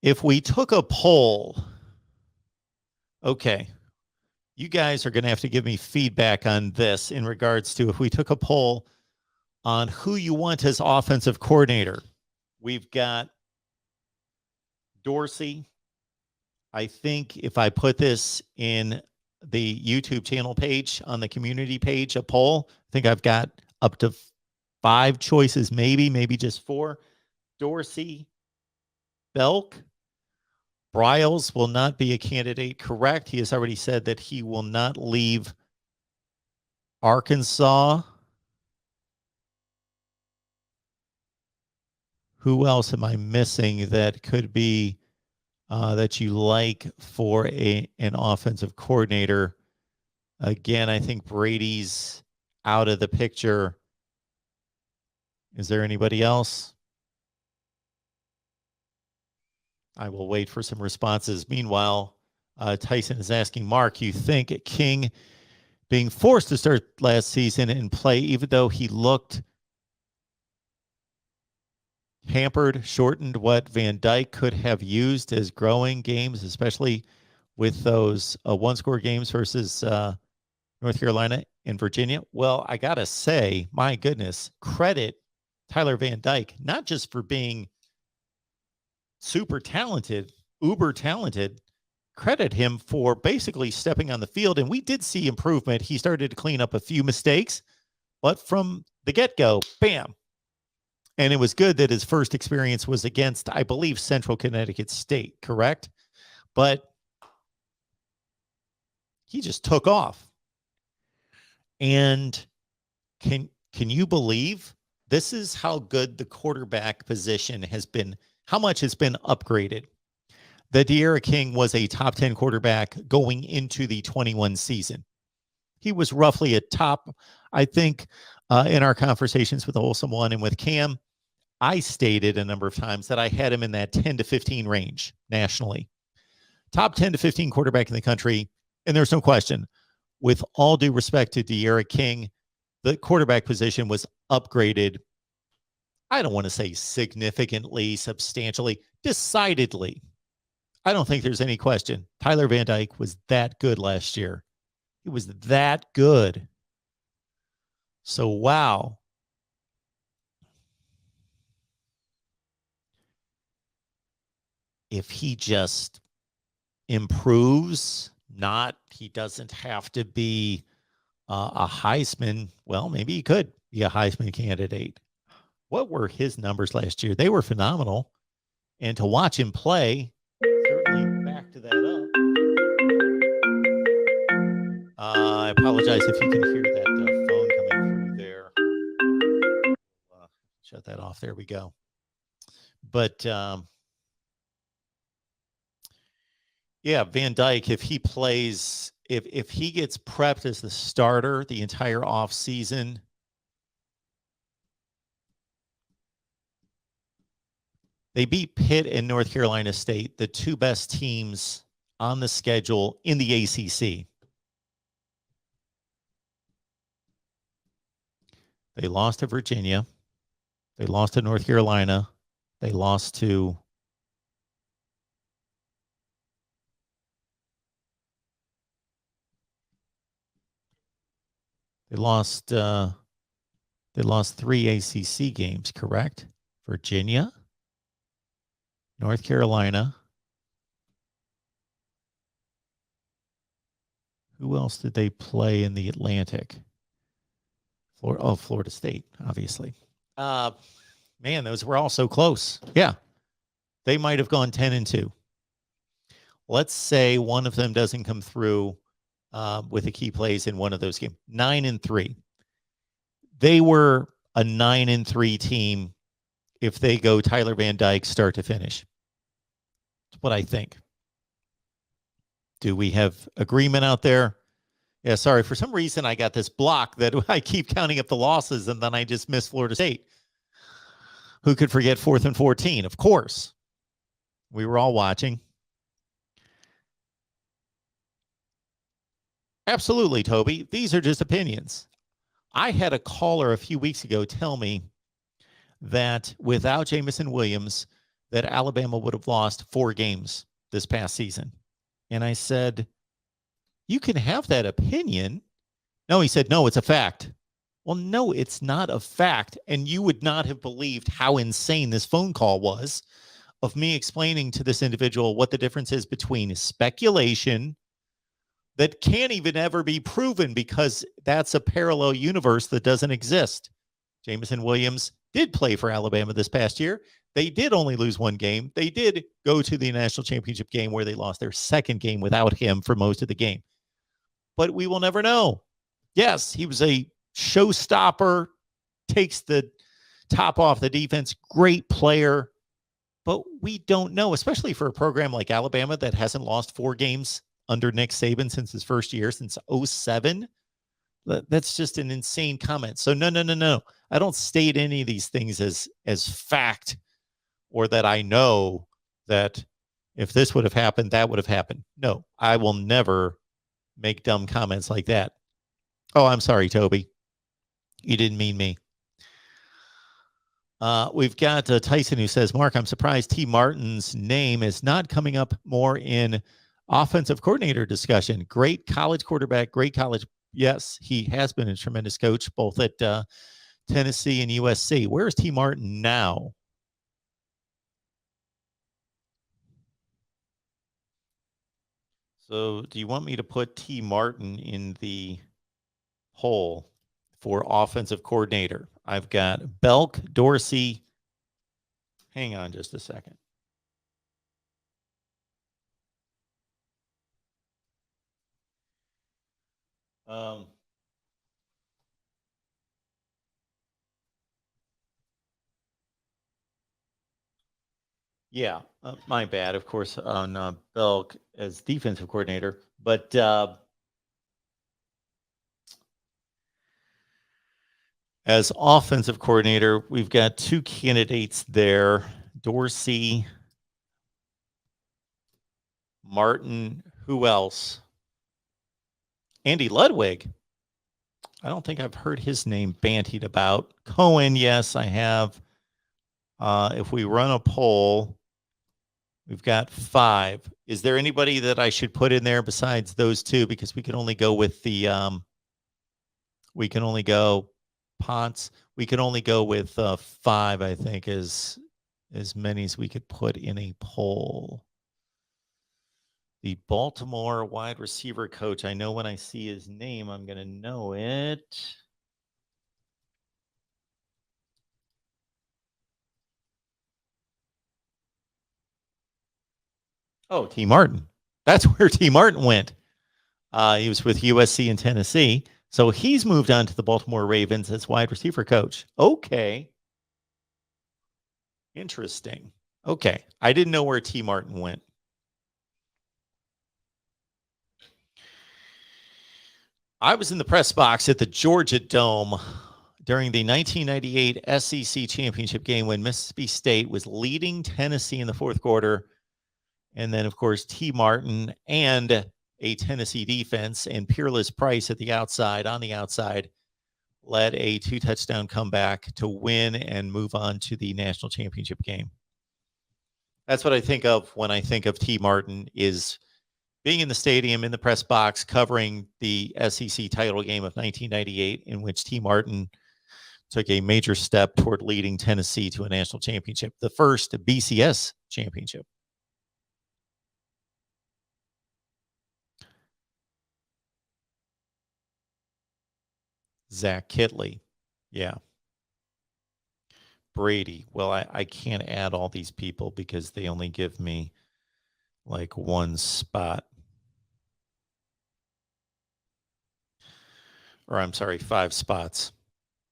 If we took a poll, okay, you guys are going to have to give me feedback on this in regards to if we took a poll on who you want as offensive coordinator. We've got Dorsey. I think if I put this in the YouTube channel page on the community page, a poll, I think I've got up to 5 choices, maybe just 4. Dorsey, Belk, Bryles will not be a candidate, correct? He has already said that he will not leave Arkansas. Who else am I missing that could be that you like for an offensive coordinator? Again, I think Brady's out of the picture. Is there anybody else? I will wait for some responses. Meanwhile, Tyson is asking, Mark, you think King being forced to start last season and play, even though he looked hampered, shortened what Van Dyke could have used as growing games, especially with those one-score games versus North Carolina and Virginia? Well, I got to say, my goodness, credit Tyler Van Dyke, not just for being super talented, uber talented, credit him for basically stepping on the field. And we did see improvement. He started to clean up a few mistakes, but from the get-go, bam. And it was good that his first experience was against, I believe, Central Connecticut State, correct? But he just took off. And can you believe this is how good the quarterback position has been, how much it's been upgraded? That De'Ara King was a top 10 quarterback going into the 21 season. He was roughly a top, I think, in our conversations with the Wholesome One and with Cam, I stated a number of times that I had him in that 10 to 15 range nationally. Top 10 to 15 quarterback in the country, and there's no question. With all due respect to De'Ara King, the quarterback position was upgraded. I don't want to say significantly, substantially, decidedly. I don't think there's any question. Tyler Van Dyke was that good last year. He was that good. So, wow. If he just improves, he doesn't have to be a Heisman. Well, maybe he could be a Heisman candidate. What were his numbers last year? They were phenomenal. And to watch him play, certainly back to that up. I apologize if you can hear that phone coming through there. Shut that off. There we go. But yeah, Van Dyke, if he plays, if he gets prepped as the starter the entire offseason, they beat Pitt and North Carolina State, the 2 best teams on the schedule in the ACC. They lost to Virginia. They lost to North Carolina. They lost to They lost 3 ACC games, correct? Virginia, North Carolina. Who else did they play in the Atlantic? Florida State, obviously. Man, those were all so close. Yeah. They might have gone 10-2. Let's say one of them doesn't come through with the key plays in one of those games. 9-3. They were a 9-3 team if they go Tyler Van Dyke start to finish. That's what I think. Do we have agreement out there? Yeah, sorry. For some reason, I got this block that I keep counting up the losses, and then I just miss Florida State. Who could forget 4th and 14? Of course. We were all watching. Absolutely, Toby. These are just opinions. I had a caller a few weeks ago tell me that without Jamison Williams, that Alabama would have lost 4 games this past season. And I said, you can have that opinion. No, he said, no, it's a fact. Well, no, it's not a fact. And you would not have believed how insane this phone call was of me explaining to this individual what the difference is between speculation that can't even ever be proven because that's a parallel universe that doesn't exist. Jameson Williams did play for Alabama this past year. They did only lose 1 game. They did go to the national championship game where they lost their 2nd game without him for most of the game. But we will never know. Yes, he was a showstopper, takes the top off the defense, great player. But we don't know, especially for a program like Alabama that hasn't lost 4 games under Nick Saban since his first year, since 2007. That's just an insane comment. So no. I don't state any of these things as fact, or that I know that if this would have happened, that would have happened. No, I will never make dumb comments like that. Oh, I'm sorry, Toby. You didn't mean me. We've got Tyson who says, Mark, I'm surprised T. Martin's name is not coming up more in offensive coordinator discussion. Great college quarterback, great college. Yes, he has been a tremendous coach, both at Tennessee and USC. Where is T. Martin now? So do you want me to put T. Martin in the poll for offensive coordinator? I've got Belk, Dorsey. Hang on just a second. Yeah, my bad, of course, on Belk as defensive coordinator. But as offensive coordinator, we've got 2 candidates there, Dorsey, Martin. Who else? Andy Ludwig. I don't think I've heard his name bantied about. Cohen, yes, I have. If we run a poll, we've got 5. Is there anybody that I should put in there besides those 2? Because we can only go with the we can only go Ponce. We can only go with 5, I think, as many as we could put in a poll. The Baltimore wide receiver coach. I know when I see his name, I'm going to know it. Oh, T. Martin. That's where T. Martin went. He was with USC and Tennessee. So he's moved on to the Baltimore Ravens as wide receiver coach. Okay. Interesting. Okay. I didn't know where T. Martin went. I was in the press box at the Georgia Dome during the 1998 SEC championship game when Mississippi State was leading Tennessee in the 4th quarter. And then, of course, T. Martin and a Tennessee defense and Peerless Price at the outside, on the outside, led a 2-touchdown comeback to win and move on to the national championship game. That's what I think of when I think of T. Martin, is being in the stadium, in the press box, covering the SEC title game of 1998, in which T. Martin took a major step toward leading Tennessee to a national championship, the first BCS championship. Zach Kitley. Yeah. Brady. Well, I can't add all these people because they only give me like 1 spot. Or I'm sorry, 5 spots.